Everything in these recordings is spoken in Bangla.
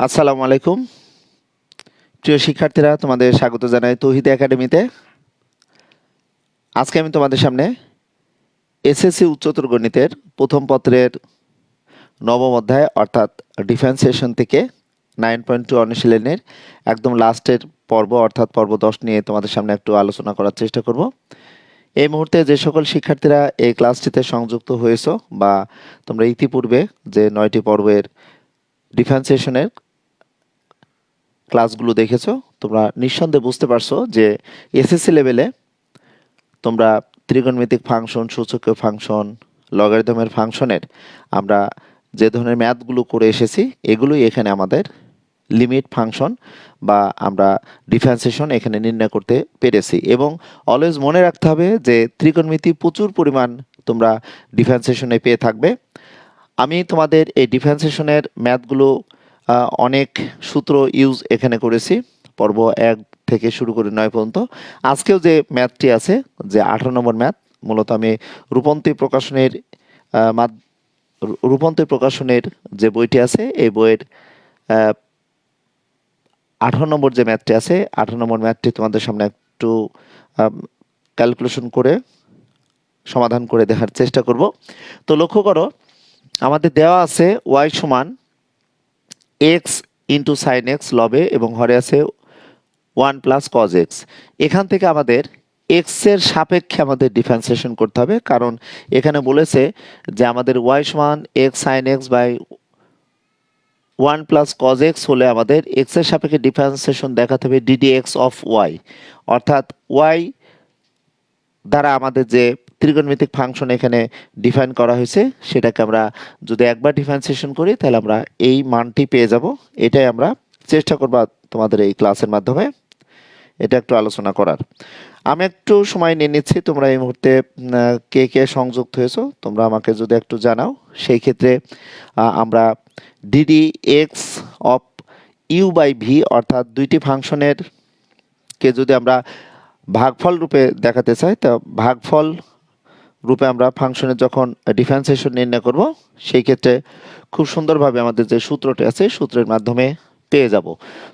আসসালামু আলাইকুম প্রিয় শিক্ষার্থীরা, তোমাদের স্বাগত জানাই তৌহিদ একাডেমিতে। আজকে আমি তোমাদের সামনে এসএসসি উচ্চতর গণিতের প্রথম পত্রের নবম অধ্যায় অর্থাৎ ডিফারেন্সিয়েশন থেকে 9.2 অনুশীলনের একদম লাস্টের পর্ব অর্থাৎ পর্ব 10 নিয়ে তোমাদের সামনে একটু আলোচনা করার চেষ্টা করব। এই মুহূর্তে যে সকল শিক্ষার্থীরা এই ক্লাসটিতে সংযুক্ত হয়েছো বা তোমরা ইতিপূর্বে যে 9টি পর্বের ডিফারেন্সিয়েশনের ক্লাসগুলো দেখেছো, তোমরা নিঃসন্দেহে বুঝতে পারছো যে এসএসসি লেভেলে তোমরা ত্রিকোণমিতিক ফাংশন, সূচকীয় ফাংশন, লগারিদমের ফাংশনের আমরা যে ধরনের ম্যাথগুলো করে এসেছি এগুলোই এখানে আমাদের লিমিট ফাংশন বা আমরা ডিফারেন্সিয়েশন এখানে নির্ণয় করতে পেরেছি। এবং অলওয়েজ মনে রাখতে হবে যে ত্রিকোণমিতি প্রচুর পরিমাণ তোমরা ডিফারেন্সিয়েশনে পেয়ে থাকবে। আমি তোমাদের এই ডিফারেন্সিয়েশনের ম্যাথগুলো অনেক সূত্র ইউজ এখানে করেছি, পর্ব 1 থেকে শুরু করে 9 পর্যন্ত। আজকেও যে ম্যাথটি আছে, যে 18 নম্বর ম্যাথ, মূলত আমি রূপন্তী প্রকাশনের যে বইটি আছে এই বইয়ের 18 নম্বর যে ম্যাথটি আছে, 18 নম্বর ম্যাথটি তোমাদের সামনে একটু ক্যালকুলেশন করে সমাধান করে দেখার চেষ্টা করব। তো লক্ষ্য করো, আমাদের দেওয়া আছে y সমান এক্স ইন্টু সাইন এক্স লবে এবং হরে আছে 1 প্লাস কজ এক্স। এখান থেকে আমাদের এক্স এর সাপেক্ষে আমাদের ডিফারেন্সিয়েশন করতে হবে, কারণ এখানে বলেছে যে আমাদের y সমান x sine x by 1 plus cos x হলে আমাদের এক্স এর সাপেক্ষে ডিফারেন্সিয়েশন দেখাতে হবে ডিডি এক্স অফ ওয়াই, অর্থাৎ ওয়াই দ্বারা আমাদের যে ত্রিকোণমিতিক ফাংশন এখানে ডিফাইন করা হয়েছে সেটাকে আমরা যদি একবার ডিফারেন্সিয়েশন করি তাহলে আমরা এই মানটি পেয়ে যাব। এটাই আমরা চেষ্টা করব তোমাদের এই ক্লাসের মাধ্যমে এটা একটু আলোচনা করার। আমি একটু সময় নিয়ে নিচ্ছি, তোমরা এই মুহূর্তে কে কে সংযুক্ত হয়েছো তোমরা আমাকে যদি একটু জানাও। সেই ক্ষেত্রে আমরা d d x of u by v অর্থাৎ দুইটি ফাংশনের কে যদি আমরা ভাগফল রূপে দেখাতে চাই, তা ভাগফল রূপে আমরা ফাংশনের যখন ডিফারেন্সিয়েশন নির্ণয় করব সেই ক্ষেত্রে খুব সুন্দরভাবে আমাদের যে সূত্রটি আছে সূত্রের মাধ্যমে পেয়ে যাব।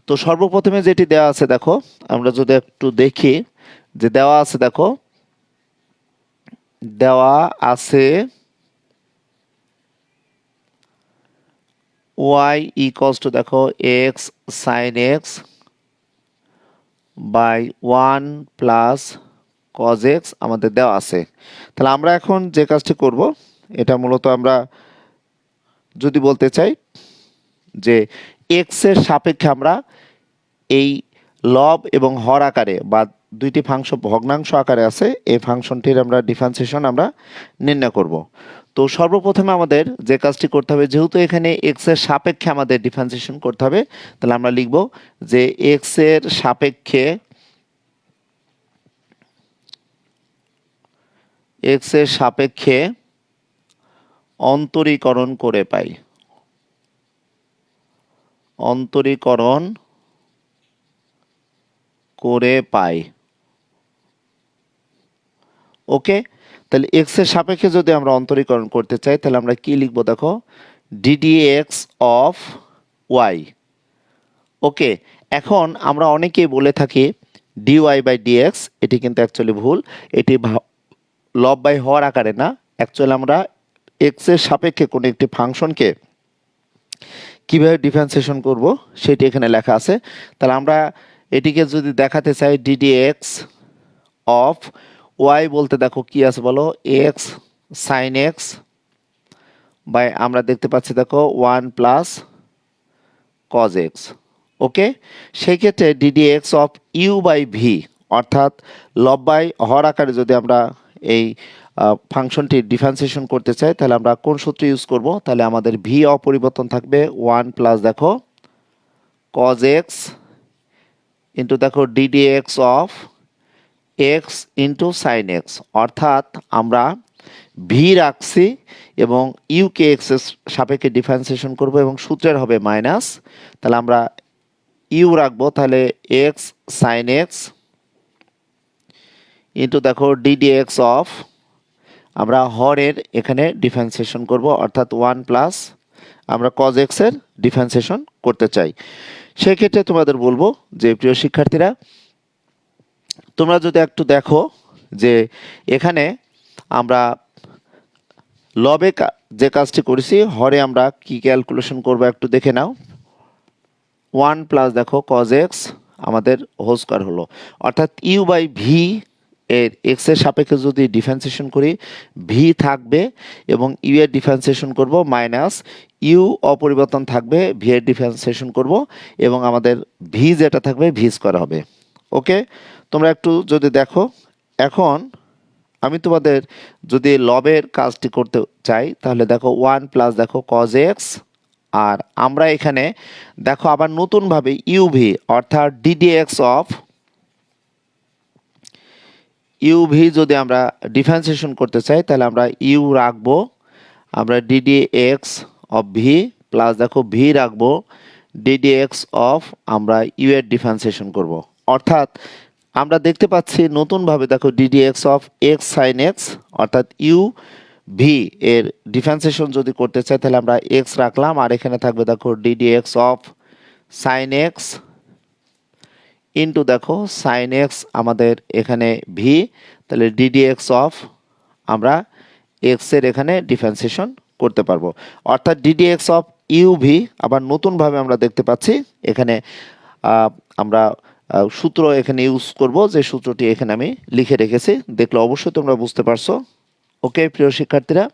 তো সর্বপ্রথমে যেটি দেওয়া আছে দেখো, আমরা যদি একটু দেখি যে দেওয়া আছে, দেখো দেওয়া আছে y ইকুয়ালস টু দেখো x sine x by 1 plus cos x আমাদের দেওয়া আছে। তাহলে আমরা এখন যে কাজটি করব, এটা মূলত আমরা যদি বলতে চাই যে এক্স এর সাপেক্ষে আমরা এই লব এবং হর আকারে বা দুইটি ফাংশন ভগ্নাংশ আকারে আছে এই ফাংশনটির আমরা ডিফারেন্সিয়েশন আমরা নির্ণয় করব। তো সর্বপ্রথমে আমাদের যে কাজটি করতে হবে, যেহেতু এখানে এক্স এর সাপেক্ষে আমাদের ডিফারেন্সিয়েশন করতে হবে, তাহলে আমরা লিখব যে এক্স এর সাপেক্ষে অন্তরীকরণ করে পাই, ওকে। তাহলে এক্স এর সাপেক্ষে যদি আমরা অন্তরীকরণ করতে চাই তাহলে আমরা কি লিখবো, দেখো ডিডি এক্স অফ ওয়াই। ওকে, এখন আমরা অনেকেই বলে থাকি ডিওয়াই বাই ডিএক্স, এটি কিন্তু অ্যাকচুয়ালি ভুল। এটি লব বাই হওয়ার আকারে না, অ্যাকচুয়ালি আমরা এক্স এর সাপেক্ষে কোনো একটি ফাংশনকে কিভাবে ডিফারেন্সিয়েশন করব সেটি এখানে লেখা আছে। তাহলে আমরা এটিকে যদি দেখাতে চাই ডিডি এক্স অফ ওয়াই বলতে দেখো কি আছে বলো, এক্স সাইন এক্স বাই আমরা দেখতে পাচ্ছি দেখো 1 প্লাস কজ এক্স। ওকে, সেই ক্ষেত্রে d d x of u by v অর্থাৎ লব বাই হর আকারে যদি আমরা এই ফাংশনটি ডিফারেন্সিয়েশন করতে চাই তাহলে আমরা কোন সূত্র ইউজ করব, তাহলে আমাদের ভি অপরিবর্তন থাকবে 1 প্লাস দেখো কজ এক্স ইন্টু দেখো DD x of x into sign x, অর্থাৎ আমরা ভি রাখছি এবং ইউকে এক্স এর সাপেক্ষে ডিফারেন্সিয়েশন করব এবং সূত্রের হবে মাইনাস, তাহলে আমরা ইউ রাখবো, তাহলে এক্স সাইন এক্স ইন্টু দেখো ডিডি এক্স অফ আমরা হরের এখানে ডিফারেন্সিয়েশন করব অর্থাৎ 1 প্লাস আমরা কজ এক্স এর ডিফারেন্সিয়েশন করতে চাই। সেক্ষেত্রে তোমাদের বলবো যে প্রিয় শিক্ষার্থীরা, তোমরা যদি একটু দেখো যে এখানে আমরা লবে যে কাজটি করেছি, হরে আমরা কি ক্যালকুলেশন করব একটু দেখে নাও। 1 প্লাস দেখো কজ এক্স আমাদের হোল স্কয়ার হলো, অর্থাৎ ইউ বাই ভি এর এক্স এর সাপেক্ষে যদি ডিফারেন্সিয়েশন করি ভি থাকবে এবং ইউ এর ডিফারেন্সিয়েশন করব মাইনাস ইউ অপরিবর্তন থাকবে, ভি এর ডিফারেন্সিয়েশন করব এবং আমাদের ভি যেটা থাকবে ভি স্কয়ার হবে। ওকে, তোমরা একটু যদি দেখো, এখন আমি তোমাদের যদি লবের কাজটি করতে চাই তাহলে দেখো 1 প্লাস দেখো কজ এক্স, আর আমরা এখানে দেখো আবার নতুনভাবে ইউভি অর্থাৎ ডিডিএক্স অফ ইউভি যদি আমরা ডিফারেন্সিয়েশন করতে চাই তাহলে আমরা ইউ রাখবো, আমরা ডিডিএক্স অফ ভি প্লাস দেখো ভি রাখবো ডিডিএক্স অফ আমরা ইউ এর ডিফারেন্সিয়েশন করব। অর্থাৎ আমরা দেখতে পাচ্ছি নতুনভাবে দেখো d d x of x sine x, অর্থাৎ ইউ ভি এর ডিফারেন্সিয়েশন যদি করতে চাই তাহলে আমরা এক্স রাখলাম, আর এখানে থাকবে দেখো d d x of sign x into দেখো সাইন এক্স আমাদের এখানে ভি, তাহলে ডিডিএক্স অফ আমরা এক্স এর এখানে ডিফারেন্সিয়েশন করতে পারবো। অর্থাৎ ডিডিএক্স অফ ইউ ভি আবার নতুনভাবে আমরা দেখতে পাচ্ছি এখানে আমরা সূত্র এখানে ইউজ করব, যে সূত্রটি এখানে আমি লিখে রেখেছি, দেখলে অবশ্যই তোমরা বুঝতে পারছো। ওকে প্রিয় শিক্ষার্থীরা,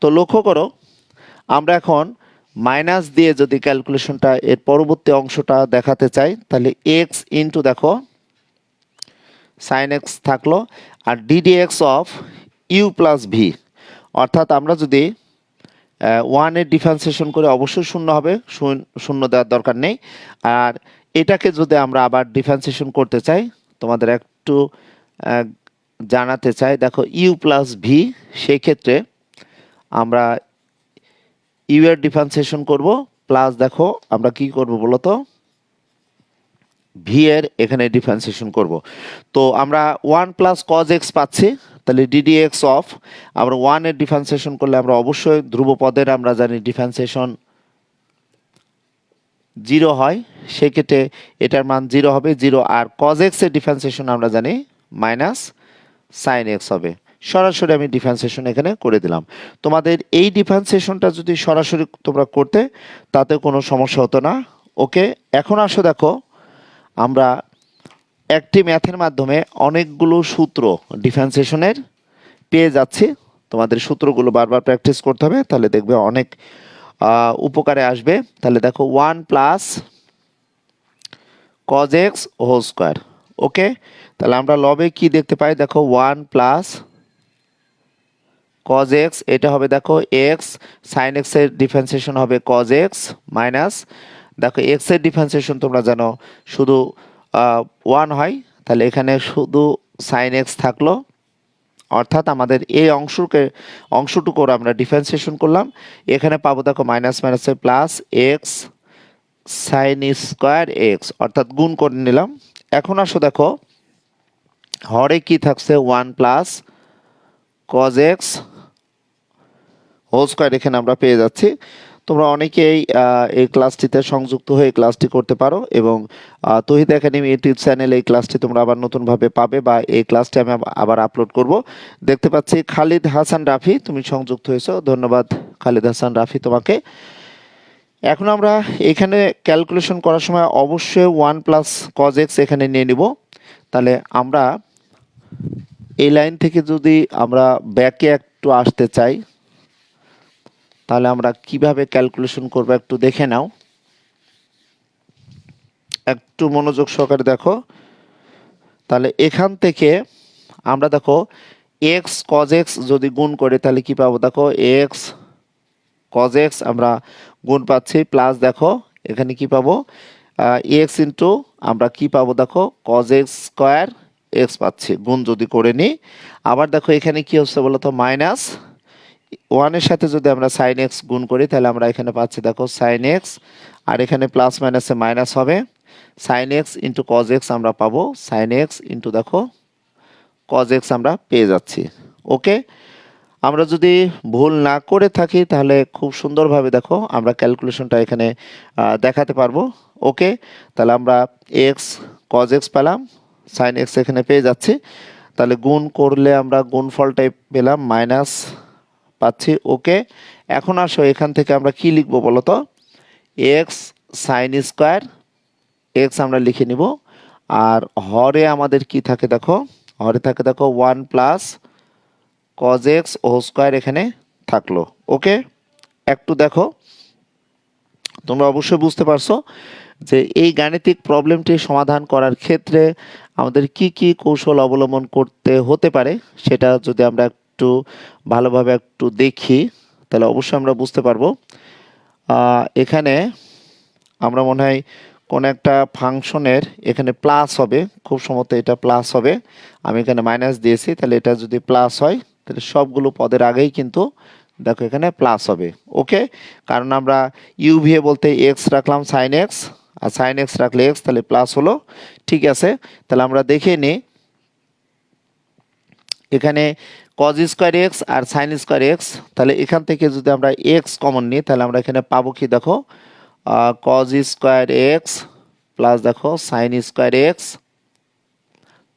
তো লক্ষ্য করো আমরা এখন মাইনাস দিয়ে যদি ক্যালকুলেশনটা এর পরবর্তী অংশটা দেখাতে চাই তাহলে এক্স ইন্টু দেখো সাইন এক্স থাকলো আর d d x of u plus v, অর্থাৎ আমরা যদি 1 এর ডিফারেন্সিয়েশন করে অবশ্যই শূন্য হবে, শূন্য দেওয়ার দরকার নেই। আর এটাকে যদি আমরা আবার ডিফারেন্সিয়েশন করতে চাই তোমাদের একটু জানাতে চাই, দেখো ইউ প্লাস ভি, সেই ক্ষেত্রে আমরা ইউ এর ডিফারেন্সিয়েশন করব প্লাস দেখো আমরা কি করব বলো তো, ভি এর এখানে ডিফারেন্সিয়েশন করব। তো আমরা 1 প্লাস কজ এক্স পাচ্ছি, তাহলে ডিডিএক্স অফ আমরা 1 এর ডিফারেন্সিয়েশন করলে আমরা অবশ্যই ধ্রুবপদের আমরা জানি ডিফারেন্সিয়েশন 0 হয়, সেক্ষেত্রে এটার মান 0 হবে 0, আর কজ এক্স এর ডিফারেন্সিয়েশন আমরা জানি মাইনাস সাইন এক্স হবে। সরাসরি আমি ডিফারেন্সিয়েশন এখানে করে দিলাম। তোমাদের এই ডিফারেন্সিয়েশনটা যদি সরাসরি তোমরা করতে তাতে কোনো সমস্যা হতো না। ওকে, এখন আসো দেখো আমরা একটি ম্যাথের মাধ্যমে অনেকগুলো সূত্র ডিফারেন্সিয়েশনের পেয়ে যাচ্ছি। তোমাদের সূত্রগুলো বারবার প্র্যাকটিস করতে হবে, তাহলে দেখবে অনেক উপকারে আসবে। তাহলে দেখো 1 plus cos x whole square. Okay, তাহলে আমরা লবে কি দেখতে পাই, দেখো 1 প্লাস কজ এক্স, এটা হবে দেখো এক্স, সাইন এক্স এর ডিফারেন্সিয়েশন হবে কজ এক্স মাইনাস দেখো এক্স এর ডিফারেন্সিয়েশন তোমরা জানো শুধু 1 হয়, তাহলে এখানে শুধু সাইন এক্স থাকলো, অর্থাৎ আমাদের এই অংশটুকুর আমরা ডিফারেন্সিয়েশন করলাম, এখানে পাবো দেখো মাইনাস মাইনাসে plus x sign square x, অর্থাৎ গুণ করে নিলাম। এখন আসো দেখো হরে কি থাকছে 1 plus cos x whole square, এখানে আমরা পেয়ে যাচ্ছি। তোমরা অনেকেই এই ক্লাসটিতে সংযুক্ত হয়ে ক্লাসটি করতে পারো এবং তৌহিদ একাডেমি ইউটিউব চ্যানেলে এই ক্লাসটি তোমরা আবার নতুনভাবে পাবে, বা এই ক্লাসটি আমি আবার আপলোড করব। দেখতে পাচ্ছি খালিদ হাসান রাফি তুমি সংযুক্ত হয়েছো, ধন্যবাদ খালিদ হাসান রাফি তোমাকে। এখন আমরা এখানে ক্যালকুলেশন করার সময় অবশ্যই 1 প্লাস কজ এক্স এখানে নিয়ে নিব। তাহলে আমরা এই লাইন থেকে যদি আমরা ব্যাকে একটু আসতে চাই তাহলে আমরা কিভাবে ক্যালকুলেশন করব একটু দেখে নাও, একটু মনোযোগ সহকারে দেখো। তাহলে এখান থেকে আমরা দেখো এক্স কজ এক্স যদি গুণ করে তাহলে কি পাবো, দেখো এক্স কজ এক্স আমরা গুণ পাচ্ছি প্লাস দেখো এখানে কি পাবো এক্স ইন্টু আমরা কি পাবো দেখো কজ এক্স স্কোয়ার এক্স পাচ্ছি গুণ যদি করে নিই। আবার দেখো এখানে কি হচ্ছে বলো তো মাইনাস 1 এর সাথে যদি আমরা সাইন এক্স গুণ করি তাহলে আমরা এখানে পাচ্ছি দেখো সাইন এক্স, আর এখানে প্লাস মাইনাসে মাইনাস হবে, sine x into cos x আমরা পাবো সাইন এক্স ইন্টু দেখো কজ এক্স আমরা পেয়ে যাচ্ছি। ওকে, আমরা যদি ভুল না করে থাকি তাহলে খুব সুন্দরভাবে দেখো আমরা ক্যালকুলেশনটা এখানে দেখাতে পারবো। ওকে, তাহলে আমরা এক্স কজ এক্স পেলাম, সাইন এক্স এখানে পেয়ে যাচ্ছি। তাহলে গুণ করলে আমরা গুণফলটাই পেলাম, মাইনাস পাচ্ছি। ওকে, এখন আসো এখান থেকে আমরা কি লিখবো বলো তো? এক্স সাইন স্কোয়ার এক্স আমরা লিখে নিব। আর হরে আমাদের কি থাকে দেখো, হরে থাকে দেখো 1 plus cos x whole square এখানে থাকলো। ওকে, একটু দেখো, তোমরা অবশ্যই বুঝতে পারছো যে এই গাণিতিক প্রবলেমটি সমাধান করার ক্ষেত্রে আমাদের কি কি কৌশল অবলম্বন করতে হতে পারে সেটা যদি আমরা একটু ভালোভাবে একটু দেখি তাহলে অবশ্যই আমরা বুঝতে পারবো। এখানে আমরা মনে হয় কোন একটা ফাংশনের এখানে প্লাস হবে, খুব সম্ভবত এটা প্লাস হবে। আমি এখানে মাইনাস দিয়েছি, তাহলে এটা যদি প্লাস হয় তাহলে সবগুলো পদের আগেই কিন্তু দেখো এখানে প্লাস হবে। ওকে, কারণ আমরা ইউভিএ বলতে এক্স রাখলাম সাইন এক্স, আর সাইন এক্স রাখলে এক্স, তাহলে প্লাস হলো। ঠিক আছে, তাহলে আমরা দেখে নিই এখানে কজ স্কোয়ার এক্স আর সাইন স্কোয়ার এক্স, তাহলে এখান থেকে যদি আমরা এক্স কমন নিই তাহলে আমরা এখানে পাবো কি দেখো, কজ স্কোয়ার এক্স প্লাস দেখো সাইন স্কোয়ার এক্স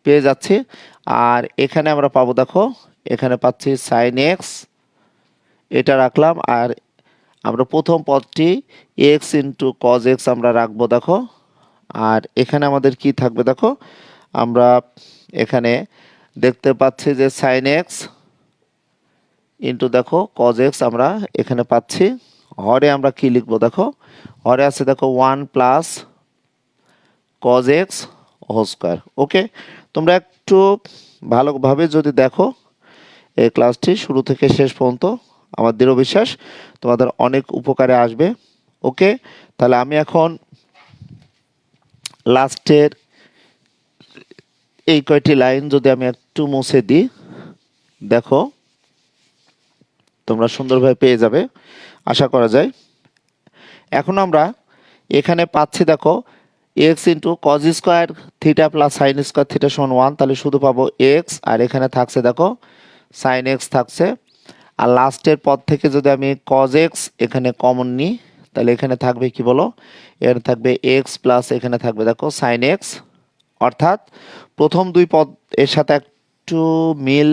পেয়ে যাচ্ছি। আর এখানে আমরা পাবো দেখো, এখানে পাচ্ছি সাইন এক্স, এটা রাখলাম। আর আমরা প্রথম পদটি এক্স ইন্টু কজ এক্স আমরা রাখবো দেখো। আর এখানে আমাদের কি থাকবে দেখো, আমরা এখানে দেখতে পাচ্ছি যে সাইন এক্স ইন্টু দেখো কজ এক্স আমরা এখানে পাচ্ছি। হরে আমরা কি লিখবো দেখো, হরে আছে দেখো 1 plus cos x whole square. Okay, তোমরা একটু ভালোভাবে যদি দেখো এই ক্লাসটি শুরু থেকে শেষ পর্যন্ত, আমার দৃঢ় বিশ্বাস তোমাদের অনেক উপকারে আসবে। ওকে, তাহলে আমি এখন লাস্টের এই কয়টি লাইন যদি আমি একটু মুছে দিই, দেখো তোমরা সুন্দরভাবে পেয়ে যাবে আশা করা যায়। এখন আমরা এখানে পাচ্ছি দেখো x into cause square theta plus sign square theta সমান 1, তাহলে শুধু পাবো এক্স, আর এখানে থাকছে দেখো সাইন এক্স থাকছে। আর লাস্টের পদ থেকে যদি আমি কজ এক্স এখানে কমন নিই তাহলে এখানে থাকবে কি বলো, এখানে থাকবে এক্স প্লাস এখানে থাকবে দেখো সাইন এক্স। অর্থাৎ প্রথম দুই পদ এর সাথে একটু মিল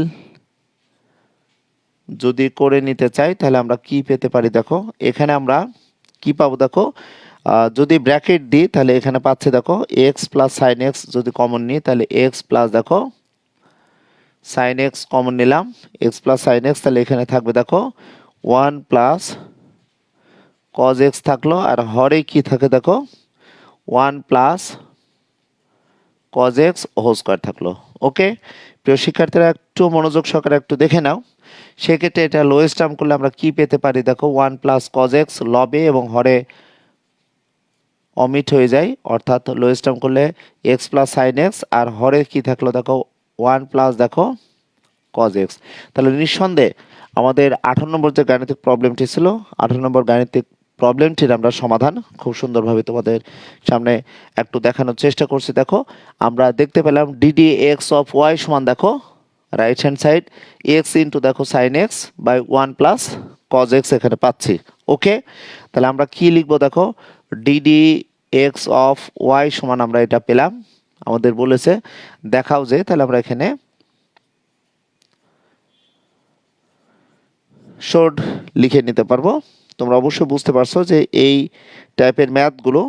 যদি করে নিতে চাই তাহলে আমরা কি পেতে পারি দেখো, এখানে আমরা কি পাবো দেখো, যদি ব্র্যাকেট দিই তাহলে এখানে পাচ্ছে দেখো এক্স প্লাস সাইন এক্স, যদি কমন নিই তাহলে এক্স প্লাস দেখো সাইন এক্স কমন নিলাম, এক্স প্লাস সাইন এক্স, তাহলে এখানে থাকবে দেখো 1 প্লাস কজ এক্স থাকলো। আর হরে কি থাকে দেখো 1 plus cos x whole square থাকলো। ওকে, প্রিয় শিক্ষার্থীরা একটু মনোযোগ সহকারে একটু দেখে নাও। সেক্ষেত্রে এটা লোয়েস্ট টার্ম করলে আমরা কি পেতে পারি দেখো, 1 প্লাস কজ এক্স লবে এবং হরে অমিট হয়ে যায়, অর্থাৎ লোয়েস্ট টার্ম করলে এক্স প্লাস সাইন এক্স, আর হরে কি থাকলো দেখো 1 প্লাস দেখো কজ এক্স। তাহলে নিঃসন্দেহে আমাদের 18 নম্বর যে গাণিতিক প্রবলেমটি ছিল, 18 নম্বর গাণিতিক প্রবলেমটির আমরা সমাধান খুব সুন্দরভাবে তোমাদের সামনে একটু দেখানোর চেষ্টা করছি। দেখো আমরা দেখতে পেলাম ডিডি এক্স অফ ওয়াই সমান দেখো right hand side x into দেখো sine x by 1 plus cos x এখানে পাচ্ছি। ওকে, তাহলে আমরা কি লিখবো দেখো, ডিডি এক্স অফ ওয়াই সমান আমরা এটা পেলাম, আমাদের বলেছে দেখাও যে, তাহলে আমরা এখানে শর্ট লিখে নিতে পারবো। তোমরা অবশ্যই বুঝতে পারছো যে এই টাইপের ম্যাথগুলো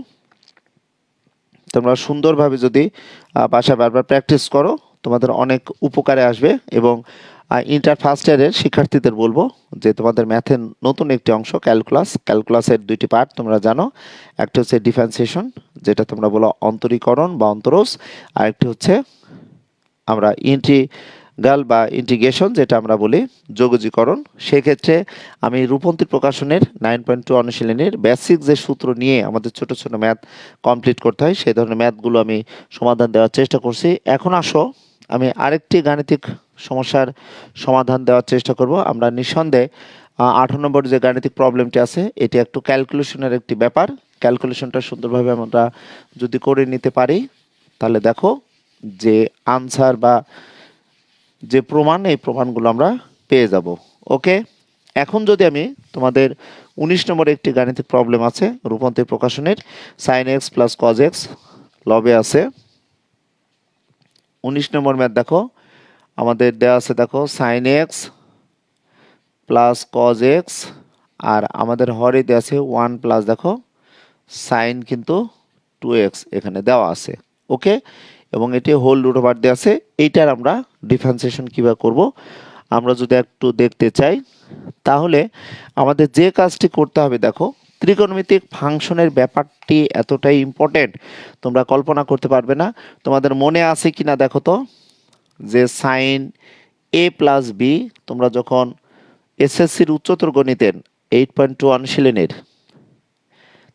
তোমরা সুন্দরভাবে যদি বাসায় বারবার প্র্যাকটিস করো তোমাদের অনেক উপকারে আসবে। এবং ইন্টার ফার্স্ট ইয়ারের শিক্ষার্থীদের বলবো যে তোমাদের ম্যাথের নতুন একটি অংশ ক্যালকুলাসের দুইটি পার্ট তোমরা জানো, একটা হচ্ছে ডিফারেন্সিয়েশন যেটা তোমরা বলো অন্তরীকরণ বা অন্তরজ, আর একটি হচ্ছে আমরা ইন্টিগ্রাল বা ইন্টিগ্রেশন যেটা আমরা বলি যোগজীকরণ। সেক্ষেত্রে আমি রূপন্তী প্রকাশনের 9.2 অনুশীলনীর বেসিক যে সূত্র নিয়ে আমাদের ছোট ছোট ম্যাথ কমপ্লিট করতে হয় সেই ধরনের ম্যাথগুলো আমি সমাধান দেওয়ার চেষ্টা করছি। এখন আসো আমি আরেকটি গাণিতিক সমস্যার সমাধান দেওয়ার চেষ্টা করব। আমরা নিঃসন্দেহে 18 নম্বর যে গাণিতিক প্রবলেমটি আছে এটি একটু ক্যালকুলেশনের একটি ব্যাপার, ক্যালকুলেশনটা সুন্দরভাবে আমরা যদি করে নিতে পারি তাহলে দেখো যে আনসার বা যে প্রমাণ এই প্রমাণগুলো আমরা পেয়ে যাব। ওকে, এখন যদি আমি তোমাদের 19 নম্বরে একটি গাণিতিক প্রবলেম আছে রূপান্তর প্রকাশনের, sine x plus cos x লবে আছে। 19 নম্বর ম্যাথ দেখো আমাদের দেওয়া আছে, দেখো sine x plus cos x, আর আমাদের হরে দেওয়া আছে 1 প্লাস দেখো সাইন কিন্তু 2x এখানে দেওয়া আছে। ওকে, এবং এটি হোল রুট ওভার দেওয়া আছে। এইটার আমরা ডিফারেন্সিয়েশন কীভাবে করব আমরা যদি একটু দেখতে চাই, তাহলে আমাদের যে কাজটি করতে হবে, দেখো ত্রিকোণমিতিক ফাংশনের ব্যাপারটি এতটাই ইম্পর্টেন্ট তোমরা কল্পনা করতে পারবে না। তোমাদের মনে আছে কি না দেখো তো, যে সাইন a প্লাস বি তোমরা যখন এসএসসির উচ্চতর গণিতের 8.2 অনুশীলনের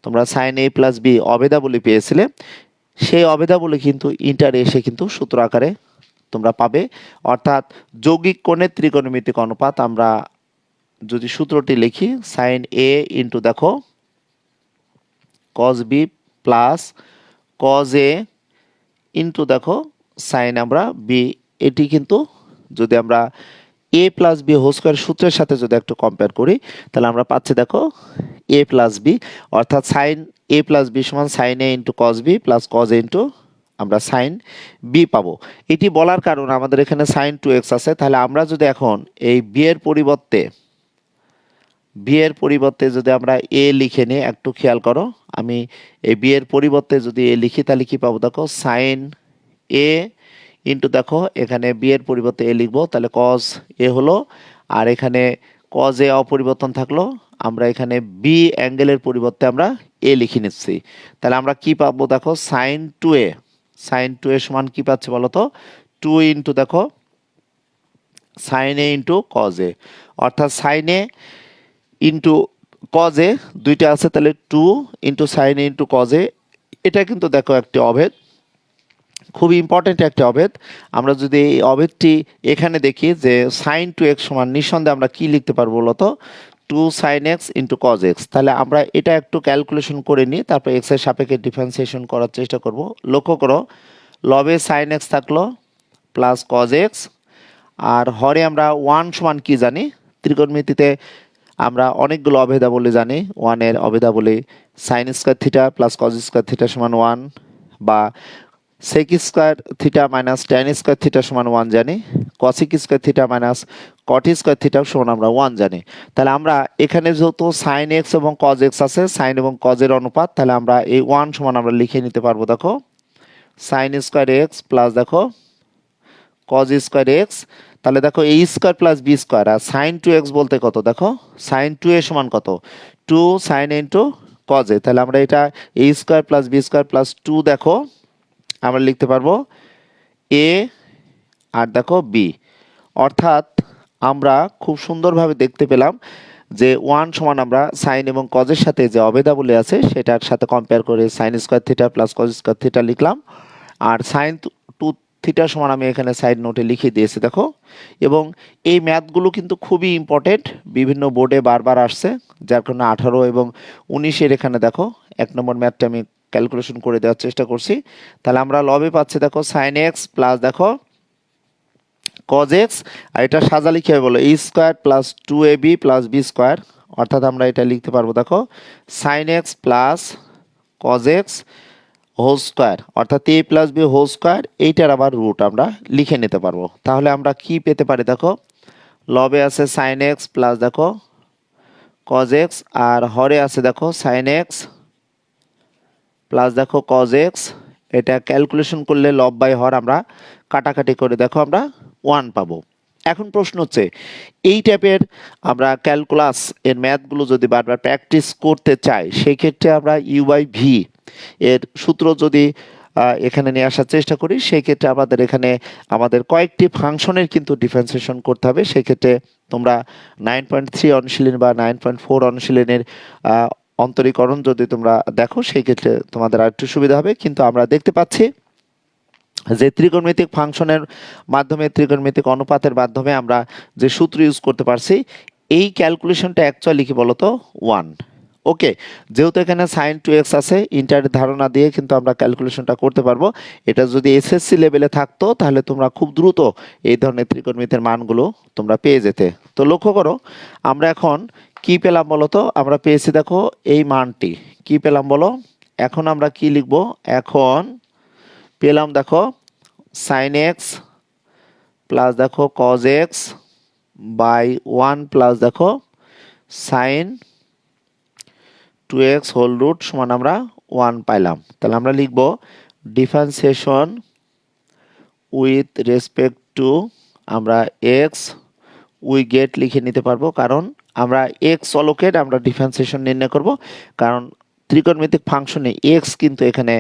তোমরা সাইন a প্লাস বি অভেদাবলী পেয়েছিলে, সেই অভেদাবলী কিন্তু ইন্টারে এসে কিন্তু সূত্র আকারে তোমরা পাবে। অর্থাৎ যৌগিক কোণের ত্রিকোণমিতিক অনুপাত আমরা যদি সূত্রটি লিখি, সাইন এ ইন্টু দেখো cos b plus cos a into দেখো সাইন আমরা বি, এটি কিন্তু যদি আমরা a plus B whole square সূত্রের সাথে যদি একটু কম্পেয়ার করি, তাহলে আমরা পাচ্ছি দেখো এ প্লাস বি, অর্থাৎ সাইন এ প্লাস বি সমান sine A into cos b plus cos a into আমরা সাইন বি পাবো। এটি বলার কারণ আমাদের এখানে সাইন 2x আছে, তাহলে আমরা যদি এখন এই বি এর পরিবর্তে যদি আমরা এ লিখে নিই, একটু খেয়াল করো, আমি এই বি এর পরিবর্তে যদি এ লিখি তাহলে কি পাবো দেখো সাইন এ ইন্টু দেখো এখানে বি এর পরিবর্তে এ লিখবো, তাহলে কজ এ হলো, আর এখানে কজ এ অপরিবর্তন থাকলো, আমরা এখানে বি অ্যাঙ্গেলের পরিবর্তে আমরা এ লিখে নিচ্ছি। তাহলে আমরা কি পাবো দেখো সাইন 2a সমান কি পাচ্ছি বলো তো 2 ইন্টু দেখো sine A into cos A, অর্থাৎ sine A into cos A দুইটা আছে, তাহলে 2 into sine A into cos A. এটা কিন্তু দেখো একটি অভেদ, খুবই ইম্পর্টেন্ট একটা অভেদ। আমরা যদি এই অভেদটি এখানে দেখি যে সাইন 2x সমান নিঃসন্দেহে আমরা কি লিখতে পারবো বলতো 2 sine x into cos x. তাহলে আমরা এটা একটু ক্যালকুলেশন করে নিই, তারপর এক্স এর সাপেক্ষে ডিফারেন্সিয়েশন করার চেষ্টা করব। লক্ষ্য করো, লবে সাইন এক্স থাকলো প্লাস কজ এক্স, আর হরে আমরা 1 সমান কি জানি, ত্রিকোণমিতিতে আমরা অনেকগুলো অভেদাবলী জানি। 1 এর অভেদাবলী sine square theta plus cos square theta সমান 1, বা sec square theta minus tan square theta সমান 1 জানি, cosec square theta minus cot square theta সমান আমরা 1 জানি। তাহলে আমরা এখানে যেহেতু সাইন এক্স এবং কজ এক্স আছে, সাইন এবং কজের অনুপাত, তাহলে আমরা এই 1 সমান আমরা লিখে নিতে পারবো দেখো সাইন স্কোয়ার এক্স প্লাস দেখো কজ স্কোয়ার এক্স। তাহলে দেখো A square plus B square, আর সাইন 2x বলতে কত দেখো সাইন 2a সমান কত 2 sine A into cos A. তাহলে আমরা এটা A square plus B square plus 2 দেখো আমরা লিখতে পারবো এ আর দেখো বি। অর্থাৎ আমরা খুব সুন্দরভাবে দেখতে পেলাম যে 1 সমান আমরা সাইন এবং কজের সাথে যে অভেদাবলী আছে সেটার সাথে কম্পেয়ার করে sign square theta plus cos square theta লিখলাম, আর সাইন 2 থিটা সমান আমি এখানে সাইড নোটে লিখে দিয়েছি দেখো। এবং এই ম্যাথগুলো কিন্তু খুবই ইম্পর্টেন্ট, বিভিন্ন বোর্ডে বারবার আসছে, যার কারণে 18 এবং 19-এর এখানে দেখো 1 নম্বর ম্যাথটা আমি ক্যালকুলেশন করে দেওয়ার চেষ্টা করছি। তাহলে আমরা লবে পাচ্ছি দেখো সাইন এক্স প্লাস দেখো কজ এক্স, আর এটা সাজালি কীভাবে বলো A square plus 2ab plus B square, অর্থাৎ আমরা এটা লিখতে পারবো দেখো sine x plus cos x whole square, অর্থাৎ A plus B whole square, এইটার আবার রুট আমরা লিখে নিতে পারবো। তাহলে আমরা কি পেতে পারি দেখো লবে আছে সাইন এক্স প্লাস দেখো কজ এক্স, আর হরে আছে দেখো সাইন এক্স প্লাস দেখো কজ এক্স। এটা ক্যালকুলেশন করলে লব বাই হর আমরা কাটাকাটি করে দেখো আমরা 1 পাবো। এখন প্রশ্ন হচ্ছে এই টাইপের আমরা ক্যালকুলাস এর ম্যাথগুলো যদি বারবার প্র্যাকটিস করতে চাই, সেই ক্ষেত্রে আমরা ইউ বাই ভি এর সূত্র যদি এখানে নিয়ে আসার চেষ্টা করি, সেই ক্ষেত্রে আমাদের কয়েকটি ফাংশনের কিন্তু ডিফারেন্সিয়েশন করতে হবে। সেক্ষেত্রে তোমরা 9.3 অনুশীলন বা 9.4 অনুশীলনের অন্তরীকরণ যদি তোমরা দেখো, সেই ক্ষেত্রে তোমাদের আর একটু সুবিধা হবে। কিন্তু আমরা দেখতে পাচ্ছি যে ত্রিকোণমিতিক ফাংশনের মাধ্যমে, ত্রিকোণমিতিক অনুপাতের মাধ্যমে আমরা যে সূত্র ইউজ করতে পারছি, এই ক্যালকুলেশনটা অ্যাকচুয়ালি কি বলতো 1। ওকে, যেহেতু এখানে সাইন টু এক্স আছে, ইন্টারের ধারণা দিয়ে কিন্তু আমরা ক্যালকুলেশনটা করতে পারবো। এটা যদি এসএসসি লেভেলে থাকতো তাহলে তোমরা খুব দ্রুত এই ধরনের ত্রিকোণমিতির মানগুলো তোমরা পেয়ে যেতে। তো লক্ষ্য করো, আমরা এখন কি পেলাম বলো তো? আমরা পেয়েছি দেখো এই মানটি। কি পেলাম বলো? এখন আমরা কি লিখব? এখন পেলাম দেখো সাইন এক্স প্লাস দেখো কজ এক্স বাই 1 প্লাস দেখো সাইন 2x হোল রুট সমান আমরা 1 পাইলাম। তাহলে আমরা লিখব ডিফারেন্সিয়েশন উইথ রেসপেক্ট টু আমরা এক্স উই গেট লিখে নিতে পারবো, কারণ আমরা এক্স অলোকেট আমরা ডিফারেন্সিয়েশন নির্ণয় করব, কারণ ত্রিকোণমিতিক ফাংশনে এক্স কিন্তু এখানে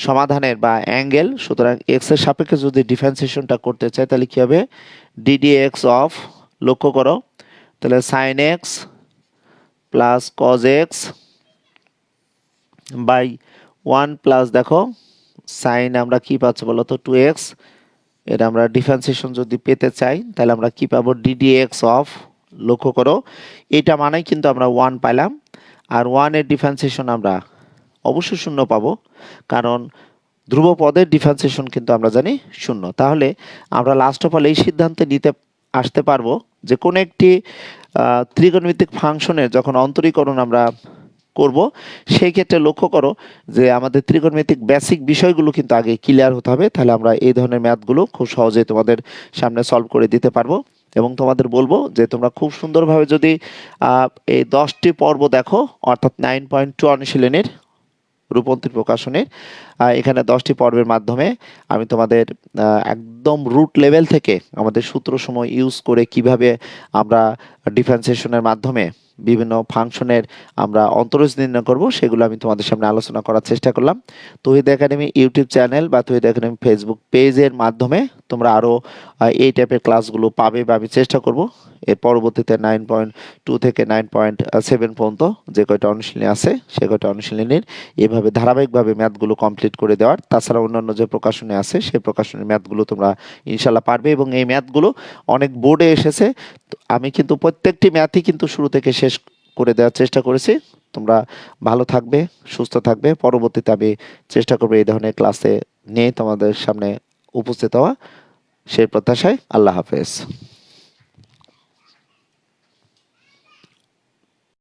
সমাধানের বা অ্যাঙ্গেল, সুতরাং এক্স এর সাপেক্ষে যদি ডিফারেন্সিয়েশনটা করতে চাই তাহলে কি হবে? ডিডি এক্স অফ, লক্ষ্য করো তাহলে sine x plus cos x by 1 plus দেখো সাইন আমরা কি পাচ্ছি বলো তো 2x, এটা আমরা ডিফারেন্সিয়েশন যদি পেতে চাই তাহলে আমরা কি পাবো? ডিডি এক্স অফ, লক্ষ্য করো এটা মানেই কিন্তু আমরা 1 পাইলাম, আর 1 এর ডিফারেন্সিয়েশন আমরা অবশ্যই শূন্য পাবো, কারণ ধ্রুব পদের ডিফারেন্সিয়েশন কিন্তু আমরা জানি শূন্য। তাহলে আমরা লাস্ট অফ অল এই সিদ্ধান্তে নিতে আসতে পারবো যে কোনো একটি ত্রিকোণমিতিক ফাংশনের যখন অন্তরীকরণ আমরা করব সেই ক্ষেত্রে লক্ষ্য করো যে আমাদের ত্রিকোণমিতিক বেসিক বিষয়গুলো কিন্তু আগে ক্লিয়ার হতে হবে, তাহলে আমরা এই ধরনের ম্যাথগুলো খুব সহজেই তোমাদের সামনে সলভ করে দিতে পারবো। এবং তোমাদের বলবো যে তোমরা খুব সুন্দরভাবে যদি এই 10টি পর্ব দেখো, অর্থাৎ 9.2 অনুশীলনীর রূপন্তীর প্রকাশনের এখানে 10টি পর্বের মাধ্যমে আমি তোমাদের একদম রুট লেভেল থেকে আমাদের সূত্রসমূহ ইউজ করে কিভাবে আমরা ডিফারেন্সিয়েশনের মাধ্যমে বিভিন্ন ফাংশনের আমরা অন্তরজ নির্ণয় করব সেগুলো আমি তোমাদের সামনে আলোচনা করার চেষ্টা করলাম। তৌহিদ একাডেমি ইউটিউব চ্যানেল বা তৌহিদ একাডেমি ফেসবুক পেজের মাধ্যমে তোমরা আরও এই টাইপের ক্লাসগুলো পাবে বা আমি চেষ্টা করব এর পরবর্তীতে 9.2 থেকে 9.7 পর্যন্ত যে কয়টা অনুশীলনী আছে সে কয়টা অনুশীলনীর এভাবে ধারাবাহিকভাবে ম্যাথগুলো কমপ্লিট করে দেওয়ার। তাছাড়া অন্যান্য যে প্রকাশনী আছে সেই প্রকাশনীর ম্যাথগুলো তোমরা ইনশাল্লাহ পারবে, এবং এই ম্যাথগুলো অনেক বোর্ডে এসেছে। আমি কিন্তু প্রত্যেকটি ম্যাথই কিন্তু শুরু থেকে শেষ করে দেওয়ার চেষ্টা করেছি। তোমরা ভালো থাকবে, সুস্থ থাকবে। পরবর্তীতে আমি চেষ্টা করবো এই ধরনের ক্লাসে নিয়ে তোমাদের সামনে উপস্থিত হওয়া। সেই প্রত্যাশায় আল্লাহ হাফেজ।